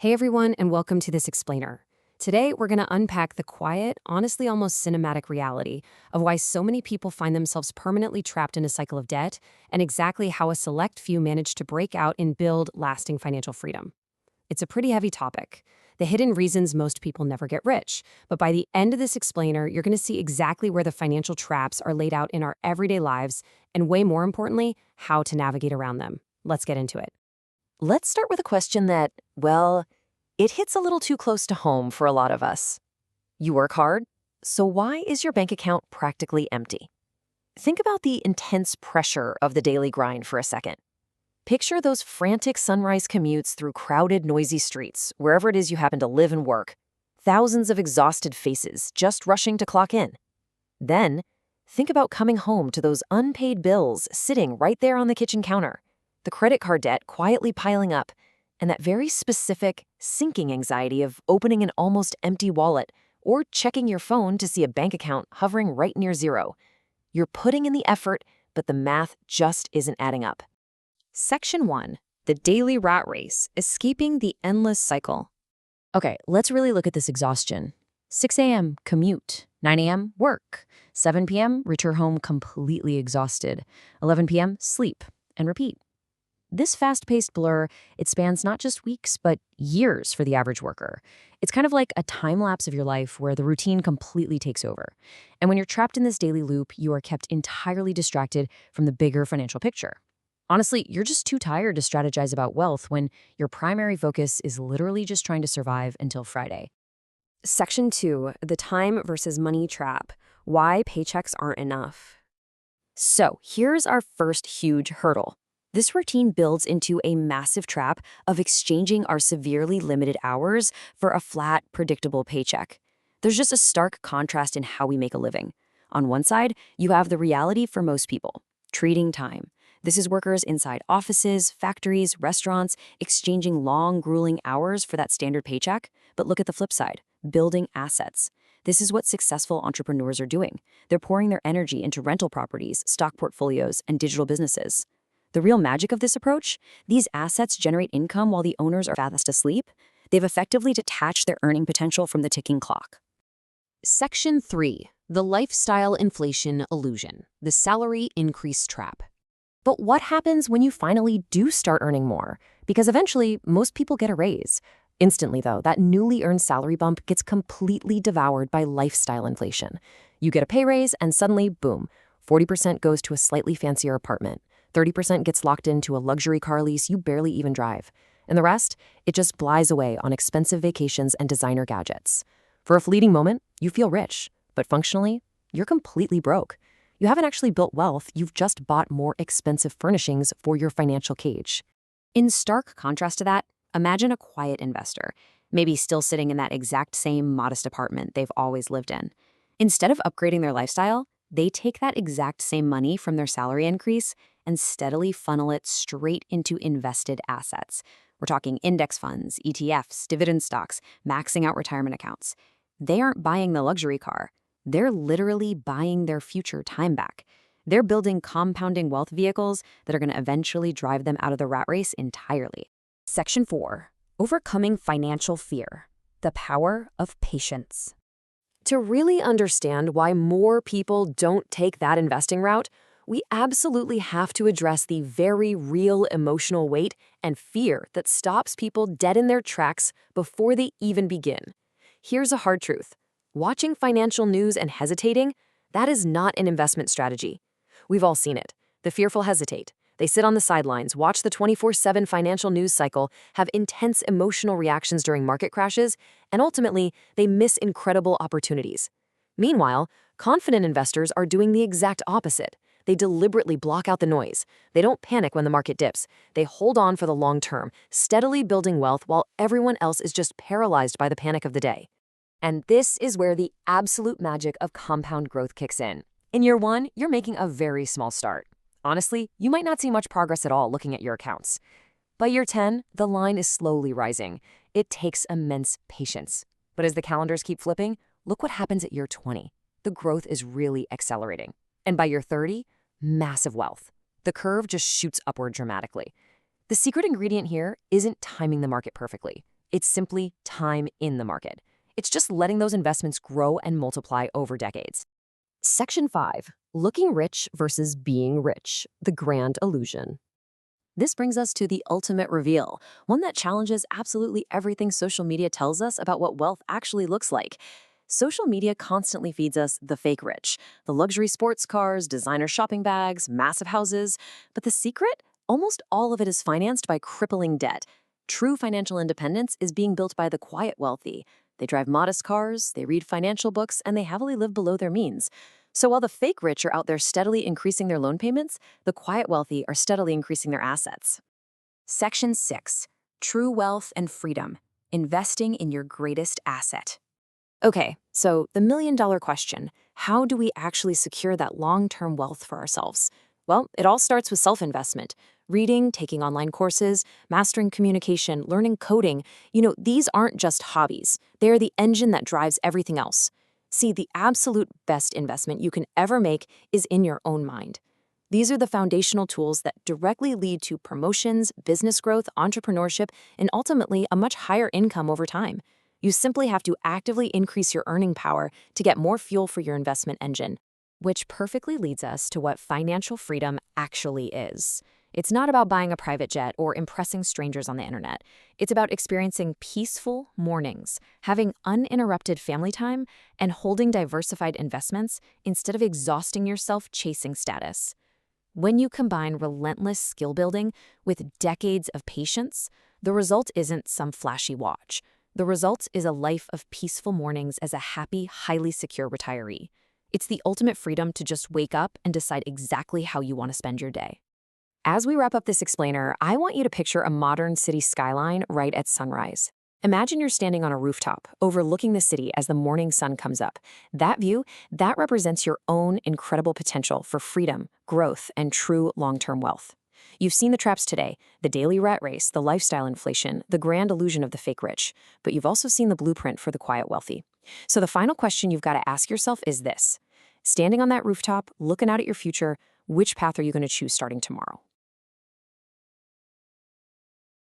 Hey everyone, and welcome to This Explainer. Today, we're going to unpack the quiet, honestly almost cinematic reality of why so many people find themselves permanently trapped in a cycle of debt and exactly how a select few manage to break out and build lasting financial freedom. It's a pretty heavy topic, the hidden reasons most people never get rich. But by the end of this explainer, you're going to see exactly where the financial traps are laid out in our everyday lives and, way more importantly, how to navigate around them. Let's get into it. Let's start with a question that, well, it hits a little too close to home for a lot of us. You work hard, so why is your bank account practically empty? Think about the intense pressure of the daily grind for a second. Picture those frantic sunrise commutes through crowded, noisy streets, wherever it is you happen to live and work. Thousands of exhausted faces just rushing to clock in. Then, think about coming home to those unpaid bills sitting right there on the kitchen counter, the credit card debt quietly piling up, and that very specific, sinking anxiety of opening an almost empty wallet or checking your phone to see a bank account hovering right near zero. You're putting in the effort, but the math just isn't adding up. Section 1. The Daily Rat Race, Escaping the Endless Cycle. Okay, let's really look at this exhaustion. 6 a.m., commute. 9 a.m., work. 7 p.m., return home completely exhausted. 11 p.m., sleep, and repeat. This fast-paced blur, it spans not just weeks, but years for the average worker. It's kind of like a time lapse of your life where the routine completely takes over. And when you're trapped in this daily loop, you are kept entirely distracted from the bigger financial picture. Honestly, you're just too tired to strategize about wealth when your primary focus is literally just trying to survive until Friday. Section 2. The Time versus Money Trap. Why paychecks aren't enough. So, here's our first huge hurdle. This routine builds into a massive trap of exchanging our severely limited hours for a flat, predictable paycheck. There's just a stark contrast in how we make a living. On one side, you have the reality for most people, trading time. This is workers inside offices, factories, restaurants, exchanging long, grueling hours for that standard paycheck. But look at the flip side, building assets. This is what successful entrepreneurs are doing. They're pouring their energy into rental properties, stock portfolios, and digital businesses. The real magic of this approach? These assets generate income while the owners are fast asleep. They've effectively detached their earning potential from the ticking clock. Section 3. The Lifestyle Inflation Illusion, the Salary Increase Trap. But what happens when you finally do start earning more? Because eventually, most people get a raise. Instantly, though, that newly earned salary bump gets completely devoured by lifestyle inflation. You get a pay raise, and suddenly, boom, 40% goes to a slightly fancier apartment. 30% gets locked into a luxury car lease you barely even drive. And the rest, it just flies away on expensive vacations and designer gadgets. For a fleeting moment, you feel rich, but functionally, you're completely broke. You haven't actually built wealth, you've just bought more expensive furnishings for your financial cage. In stark contrast to that, imagine a quiet investor, maybe still sitting in that exact same modest apartment they've always lived in. Instead of upgrading their lifestyle, they take that exact same money from their salary increase and steadily funnel it straight into invested assets. We're talking index funds, ETFs, dividend stocks, maxing out retirement accounts. They aren't buying the luxury car. They're literally buying their future time back. They're building compounding wealth vehicles that are going to eventually drive them out of the rat race entirely. Section 4. Overcoming Financial Fear. The Power of Patience. To really understand why more people don't take that investing route, we absolutely have to address the very real emotional weight and fear that stops people dead in their tracks before they even begin. Here's a hard truth. Watching financial news and hesitating, that is not an investment strategy. We've all seen it. The fearful hesitate. They sit on the sidelines, watch the 24/7 financial news cycle, have intense emotional reactions during market crashes, and ultimately, they miss incredible opportunities. Meanwhile, confident investors are doing the exact opposite. They deliberately block out the noise. They don't panic when the market dips. They hold on for the long term, steadily building wealth while everyone else is just paralyzed by the panic of the day. And this is where the absolute magic of compound growth kicks in. In year 1, you're making a very small start. Honestly, you might not see much progress at all looking at your accounts. By year 10, the line is slowly rising. It takes immense patience. But as the calendars keep flipping, look what happens at year 20. The growth is really accelerating. And by year 30, massive wealth. The curve just shoots upward dramatically. The secret ingredient here isn't timing the market perfectly. It's simply time in the market. It's just letting those investments grow and multiply over decades. Section 5, Looking Rich versus Being Rich, the Grand Illusion. This brings us to the ultimate reveal, one that challenges absolutely everything social media tells us about what wealth actually looks like. Social media constantly feeds us the fake rich, the luxury sports cars, designer shopping bags, massive houses. But the secret? Almost all of it is financed by crippling debt. True financial independence is being built by the quiet wealthy. They drive modest cars, they read financial books, and they heavily live below their means. So while the fake rich are out there steadily increasing their loan payments, the quiet wealthy are steadily increasing their assets. Section 6, True Wealth and Freedom, Investing in Your Greatest Asset. Okay, so the million-dollar question, how do we actually secure that long-term wealth for ourselves? Well, it all starts with self-investment. Reading, taking online courses, mastering communication, learning coding. These aren't just hobbies. They are the engine that drives everything else. See, the absolute best investment you can ever make is in your own mind. These are the foundational tools that directly lead to promotions, business growth, entrepreneurship, and ultimately a much higher income over time. You simply have to actively increase your earning power to get more fuel for your investment engine, which perfectly leads us to what financial freedom actually is. It's not about buying a private jet or impressing strangers on the internet. It's about experiencing peaceful mornings, having uninterrupted family time, and holding diversified investments instead of exhausting yourself chasing status. When you combine relentless skill building with decades of patience, the result isn't some flashy watch. The result is a life of peaceful mornings as a happy, highly secure retiree. It's the ultimate freedom to just wake up and decide exactly how you want to spend your day. As we wrap up this explainer, I want you to picture a modern city skyline right at sunrise. Imagine you're standing on a rooftop, overlooking the city as the morning sun comes up. That view, that represents your own incredible potential for freedom, growth, and true long-term wealth. You've seen the traps today, the daily rat race, the lifestyle inflation, the grand illusion of the fake rich, but you've also seen the blueprint for the quiet wealthy. So the final question you've got to ask yourself is this. Standing on that rooftop, looking out at your future, which path are you going to choose starting tomorrow?